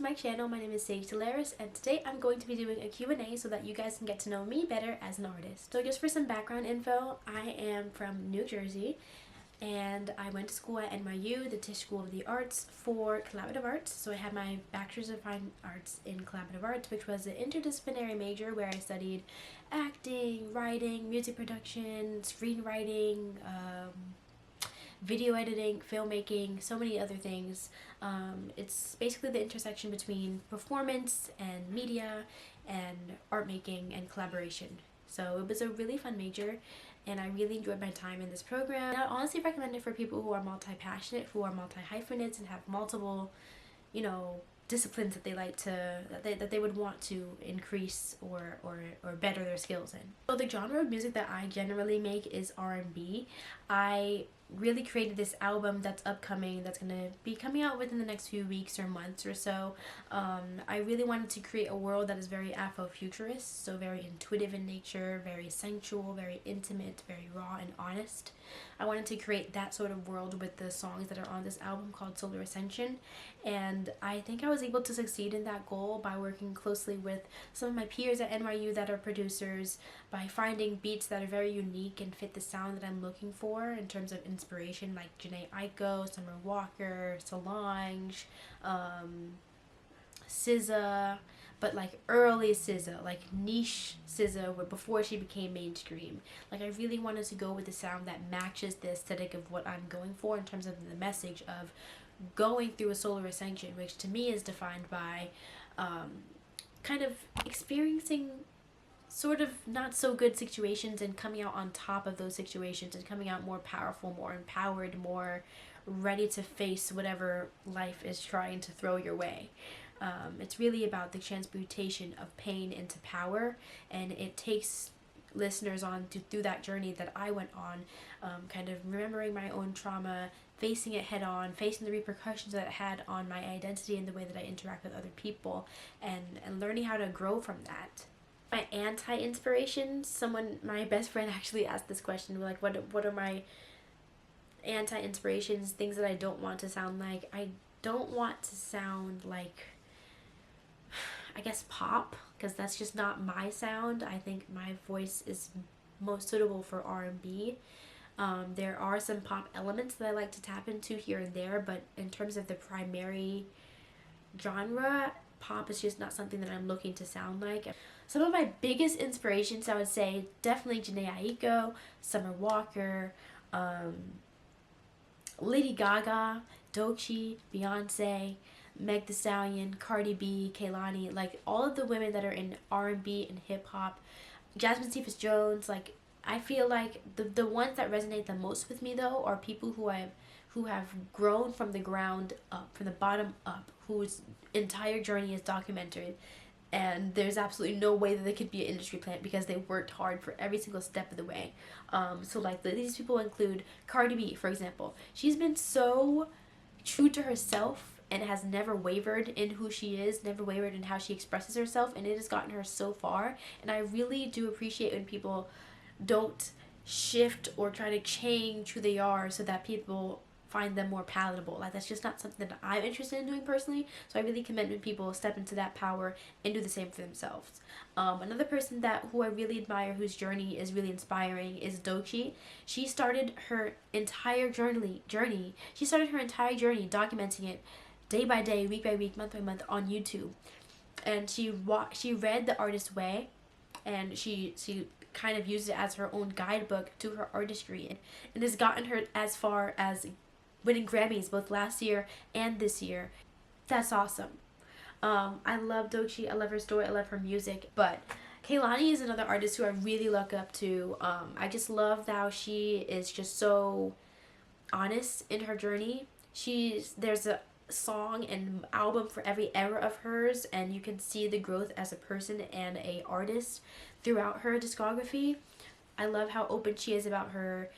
to my channel. My name is Solaris, and today I'm going to be doing a Q&A so that you guys can get to know me better as an artist. So just for some background info, I am from New Jersey, and I went to school at NYU, the Tisch School of the Arts, for collaborative arts. So I had my Bachelor's of Fine Arts in collaborative arts, which was an interdisciplinary major where I studied acting, writing, music production, screenwriting, video editing, filmmaking, so many other things. It's basically the intersection between performance and media and art making and collaboration. So it was a really fun major, and I really enjoyed my time in this program. And I honestly recommend it for people who are multi-passionate, who are multi-hyphenates, and have multiple, disciplines that they like to that they would want to increase or better their skills in. So the genre of music that I generally make is R&B. I really created this album that's upcoming, that's going to be coming out within the next few weeks or months or so. I really wanted to create a world that is very Afrofuturist, so very intuitive in nature, very sensual, very intimate, very raw and honest. I wanted to create that sort of world with the songs that are on this album called Solar Ascension, and I think I was able to succeed in that goal by working closely with some of my peers at NYU that are producers, by finding beats that are very unique and fit the sound that I'm looking for in terms of inspiration, like Jhené Aiko, Summer Walker, Solange, SZA, but like early SZA, like niche SZA, before she became mainstream. Like I really wanted to go with a sound that matches the aesthetic of what I'm going for in terms of the message of going through a solar ascension, which to me is defined by kind of experiencing sort of not so good situations and coming out on top of those situations and coming out more powerful, more empowered, more ready to face whatever life is trying to throw your way. It's really about the transmutation of pain into power, and it takes listeners on through that journey that I went on, kind of remembering my own trauma, facing it head on, facing the repercussions that it had on my identity and the way that I interact with other people, and learning how to grow from that. My anti-inspirations, my best friend actually asked this question, like what are my anti-inspirations, things that I don't want to sound like. I don't want to sound like, I guess, pop, because that's just not my sound. I think my voice is most suitable for R&B. There are some pop elements that I like to tap into here and there, but in terms of the primary genre, pop is just not something that I'm looking to sound like. Some of my biggest inspirations, I would say, definitely Jhené Aiko, Summer Walker, Lady Gaga, Doechii, Beyonce, Meg Thee Stallion, Cardi B, Kehlani, like all of the women that are in R&B and hip hop, Jasmine Cephas Jones. Like I feel like the ones that resonate the most with me though are people who have grown from the ground up, from the bottom up, whose entire journey is documented, and there's absolutely no way that they could be an industry plant because they worked hard for every single step of the way. So like these people include Cardi B, for example. She's been so true to herself and has never wavered in who she is, never wavered in how she expresses herself, and it has gotten her so far. And I really do appreciate when people don't shift or try to change who they are so that people find them more palatable. Like that's just not something that I'm interested in doing personally. So I really commend when people step into that power and do the same for themselves. Another person who I really admire, whose journey is really inspiring, is Doechii. She started her entire journey. She started her entire journey documenting it day by day, week by week, month by month on YouTube. And she read The Artist's Way, and she kind of used it as her own guidebook to her artistry, and has gotten her as far as winning Grammys both last year and this year. That's awesome. I love Doechii. I love her story. I love her music. But Kehlani is another artist who I really look up to. I just love how she is just so honest in her journey. There's a song and album for every era of hers, and you can see the growth as a person and a artist throughout her discography. I love how open she is about her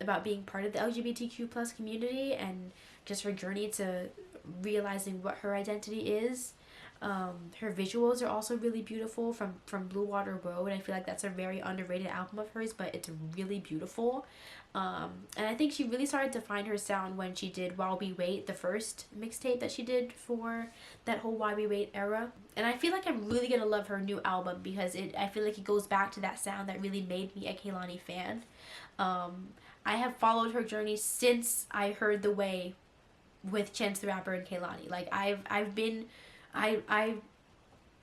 about being part of the LGBTQ plus community, and just her journey to realizing what her identity is. Her visuals are also really beautiful from Blue Water Road. I feel like that's a very underrated album of hers, but it's really beautiful. And I think she really started to find her sound when she did While We Wait, the first mixtape that she did for that whole While We Wait era. And I feel like I'm really gonna love her new album because I feel like it goes back to that sound that really made me a Kehlani fan. I have followed her journey since I heard The Way with Chance the Rapper and Kehlani. Like I've been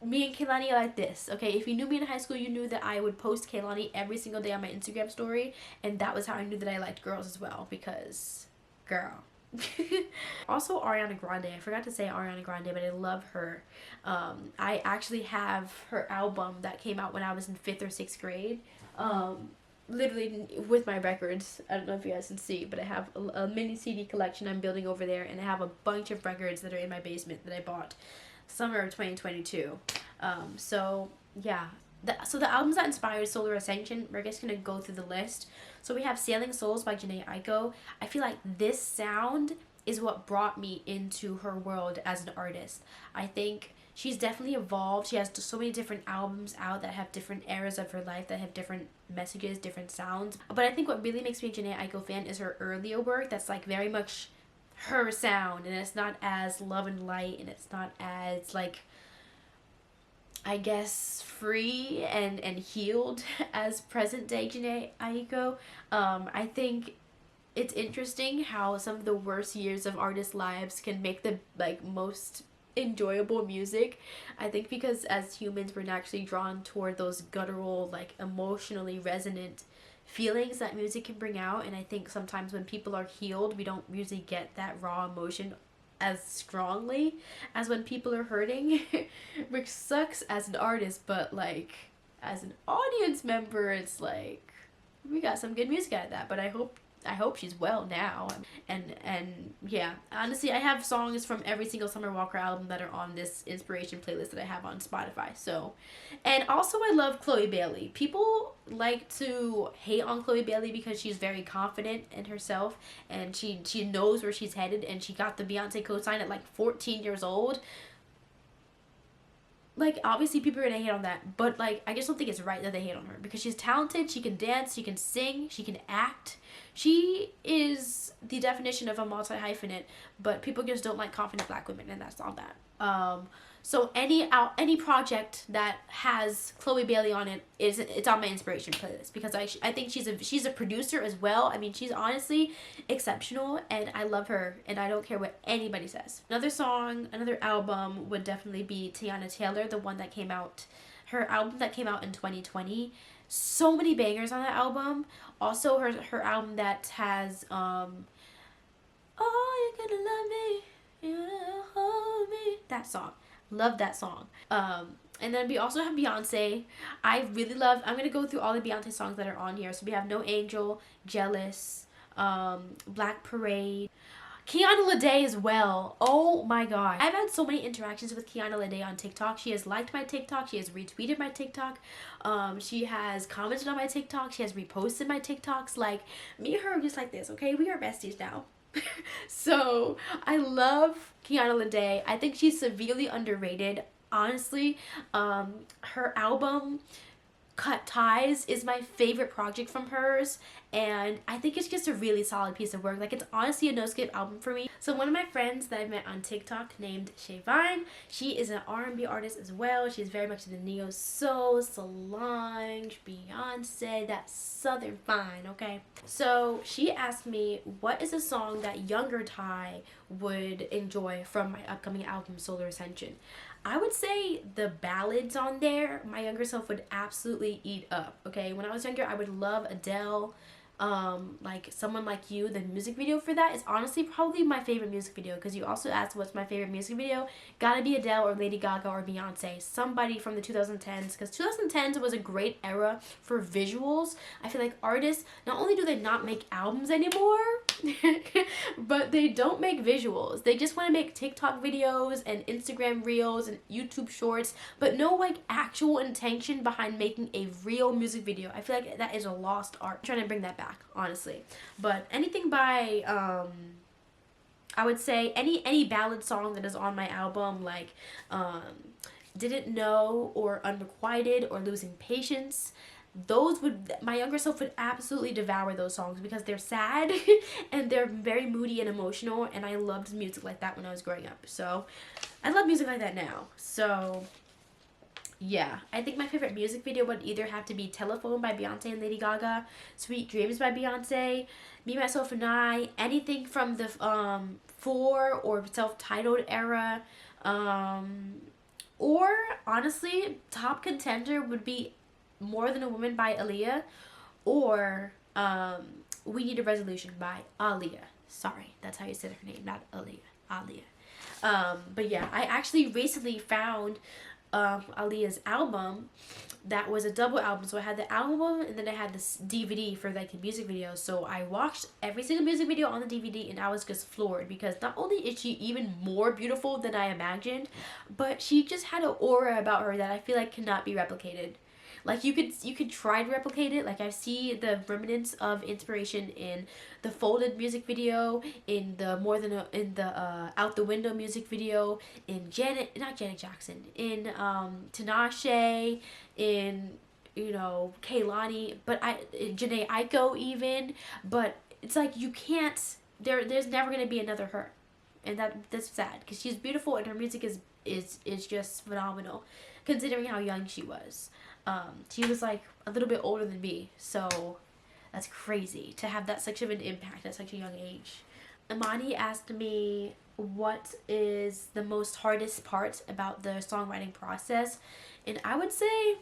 me and Kehlani are like this, okay? If you knew me in high school, you knew that I would post Kehlani every single day on my Instagram story, and that was how I knew that I liked girls as well, because, girl. Also, Ariana Grande. I forgot to say Ariana Grande, but I love her. I actually have her album that came out when I was in 5th or 6th grade. Literally with my records. I don't know if you guys can see, but I have a mini CD collection I'm building over there, and I have a bunch of records that are in my basement that I bought summer of 2022. So yeah, so the albums that inspired Solar Ascension, we're just gonna go through the list. So we have Sailing Souls by Jhené Aiko. I feel like this sound is what brought me into her world as an artist. I think she's definitely evolved. She has so many different albums out that have different eras of her life, that have different messages, different sounds. But I think what really makes me a Jhené Aiko fan is her earlier work that's like very much her sound, and it's not as love and light, and it's not as like, I guess, free and healed as present day Jhené Aiko. I think it's interesting how some of the worst years of artists' lives can make the like most enjoyable music. I think because as humans we're naturally drawn toward those guttural, like emotionally resonant feelings that music can bring out, and I think sometimes when people are healed we don't usually get that raw emotion as strongly as when people are hurting. Which sucks as an artist, but like as an audience member it's like we got some good music out of that. But I hope she's well now. And yeah, honestly, I have songs from every single Summer Walker album that are on this inspiration playlist that I have on Spotify. So, and also I love Chloe Bailey. People like to hate on Chloe Bailey because she's very confident in herself, and she knows where she's headed, and she got the Beyonce co-sign at like 14 years old. Like, obviously people are gonna hate on that, but like I just don't think it's right that they hate on her, because she's talented, she can dance, she can sing, she can act. She is the definition of a multi-hyphenate, but people just don't like confident black women, and that's all that. So any project that has Chloe Bailey on it it's on my inspiration playlist, because I think she's a producer as well. I mean, she's honestly exceptional, and I love her, and I don't care what anybody says. Another album would definitely be Tiana Taylor, the one that came out, her album that came out in 2020. So many bangers on that album. Also her album that has oh, you're gonna love me, you're gonna hold me, that song. Love that song. And then we also have Beyonce. I'm gonna go through all the Beyonce songs that are on here. So we have No Angel, Jealous, Black Parade, Kiana Lede as well. Oh my god. I've had so many interactions with Kiana Lede on TikTok. She has liked my TikTok. She has retweeted my TikTok. She has commented on my TikTok. She has reposted my TikToks. Like, me and her are just like this, okay? We are besties now. So I love Kiana Lede. I think she's severely underrated, honestly. Her album Cut Ties is my favorite project from hers, and I think it's just a really solid piece of work. Like, it's honestly a no-skip album for me. So one of my friends that I met on TikTok named Shay Vine, she is an R&B artist as well. She's very much in the neo-soul, Solange, Beyonce, that southern fine, okay? So she asked me, what is a song that younger Ty would enjoy from my upcoming album, Solar Ascension? I would say the ballads on there, my younger self would absolutely eat up, okay? When I was younger, I would love Adele, like Someone Like You. The music video for that is honestly probably my favorite music video, because you also asked what's my favorite music video. Gotta be Adele or Lady Gaga or Beyonce, somebody from the 2010s, because 2010s was a great era for visuals. I feel like artists, not only do they not make albums anymore, but they don't make visuals. They just want to make TikTok videos and Instagram reels and YouTube shorts, but no like actual intention behind making a real music video. I feel like that is a lost art. I'm trying to bring that back, honestly. But anything by I would say any ballad song that is on my album, like Didn't Know or Unrequited or Losing Patience, those would, my younger self would absolutely devour those songs because they're sad and they're very moody and emotional, and I loved music like that when I was growing up. So I love music like that now. So yeah, I think my favorite music video would either have to be Telephone by Beyonce and Lady Gaga, Sweet Dreams by Beyonce, Me, Myself, and I, anything from the Four or self-titled era, or honestly, top contender would be More Than a Woman by Aaliyah, or We Need a Resolution by Aaliyah. Sorry, that's how you said her name, not Aaliyah. Aaliyah. But yeah, I actually recently found Aaliyah's album that was a double album. So I had the album and then I had this DVD for like the music video. So I watched every single music video on the DVD and I was just floored because not only is she even more beautiful than I imagined, but she just had an aura about her that I feel like cannot be replicated. Like you could try to replicate it. Like I see the remnants of inspiration in the Folded music video, in the Out the Window music video, in not Janet Jackson, in Tinashe, in Kehlani, but Janae Aiko even. But it's like you can't. There's never gonna be another her, and that's sad because she's beautiful and her music is just phenomenal, considering how young she was. She was like a little bit older than me, so that's crazy to have that such of an impact at such a young age. Amani asked me what is the most hardest part about the songwriting process, and I would say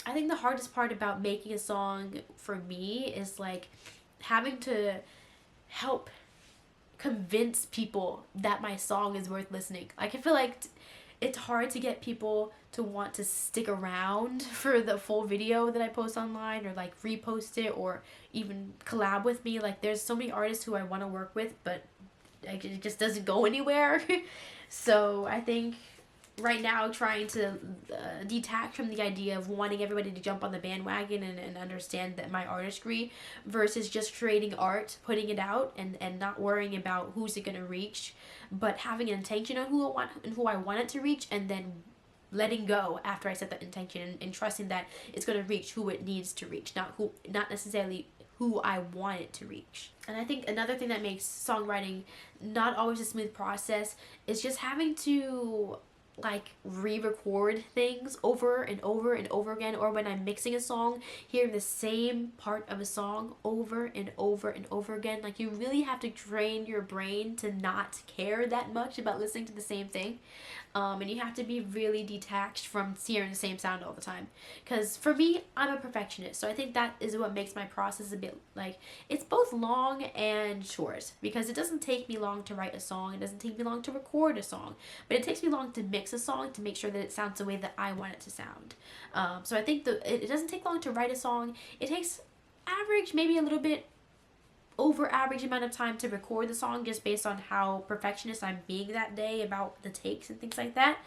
I think the hardest part about making a song for me is like having to help convince people that my song is worth listening. Like I feel like it's hard to get people to want to stick around for the full video that I post online or like repost it or even collab with me. Like there's so many artists who I want to work with, but it just doesn't go anywhere. So I think right now trying to detach from the idea of wanting everybody to jump on the bandwagon and understand that my artistry versus just creating art, putting it out and not worrying about who's it going to reach, but having an intention on who I want it to reach, and then letting go after I set that intention and trusting that it's going to reach who it needs to reach, not necessarily who I want it to reach. And I think another thing that makes songwriting not always a smooth process is just having to like re-record things over and over and over again, or when I'm mixing a song, hearing the same part of a song over and over and over again. Like you really have to train your brain to not care that much about listening to the same thing, and you have to be really detached from hearing the same sound all the time, because for me, I'm a perfectionist, so I think that is what makes my process a bit like it's both long and short, because it doesn't take me long to write a song, it doesn't take me long to record a song, but it takes me long to mix a song to make sure that it sounds the way that I want it to sound. So I think it doesn't take long to write a song. It takes average, maybe a little bit over average amount of time to record the song, just based on how perfectionist I'm being that day about the takes and things like that.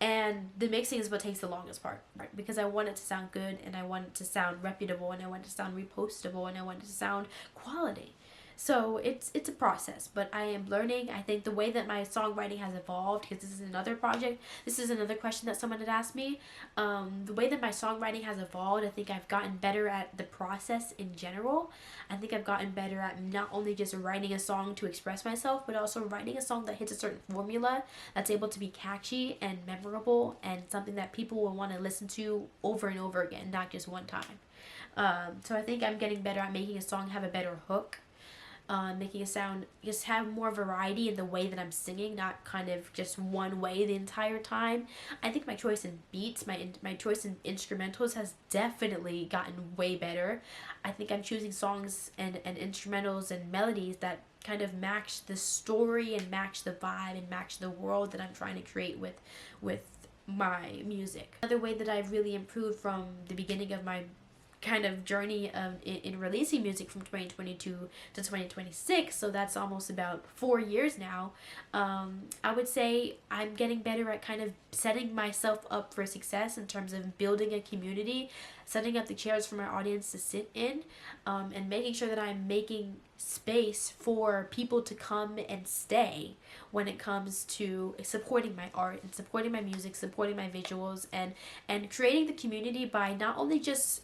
And the mixing is what takes the longest part, right? Because I want it to sound good, and I want it to sound reputable, and I want it to sound repostable, and I want it to sound quality. So it's a process, but I am learning. I think the way that my songwriting has evolved, because this is another project, this is another question that someone had asked me, the way that my songwriting has evolved, I think I've gotten better at the process in general. I think I've gotten better at not only just writing a song to express myself, but also writing a song that hits a certain formula that's able to be catchy and memorable and something that people will want to listen to over and over again, not just one time. So I think I'm getting better at making a song have a better hook, making a sound just have more variety in the way that I'm singing, not kind of just one way the entire time. I think my choice in beats, my choice in instrumentals has definitely gotten way better. I think I'm choosing songs and instrumentals and melodies that kind of match the story and match the vibe and match the world that I'm trying to create with my music. Another way that I've really improved from the beginning of my kind of journey in releasing music from 2022 to 2026, so that's almost about 4 years now. I would say I'm getting better at kind of setting myself up for success in terms of building a community, setting up the chairs for my audience to sit in, and making sure that I'm making space for people to come and stay when it comes to supporting my art and supporting my music, supporting my visuals, and creating the community by not only just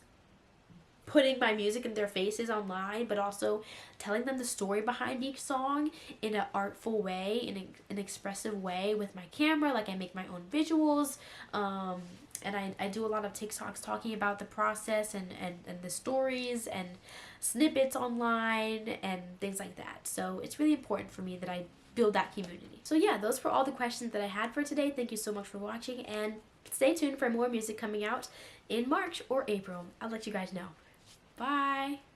putting my music in their faces online, but also telling them the story behind each song in an artful way, in an expressive way with my camera. Like, I make my own visuals, and I do a lot of TikToks talking about the process and the stories and snippets online and things like that. So it's really important for me that I build that community. So yeah, those were all the questions that I had for today. Thank you so much for watching, and stay tuned for more music coming out in March or April. I'll let you guys know. Bye!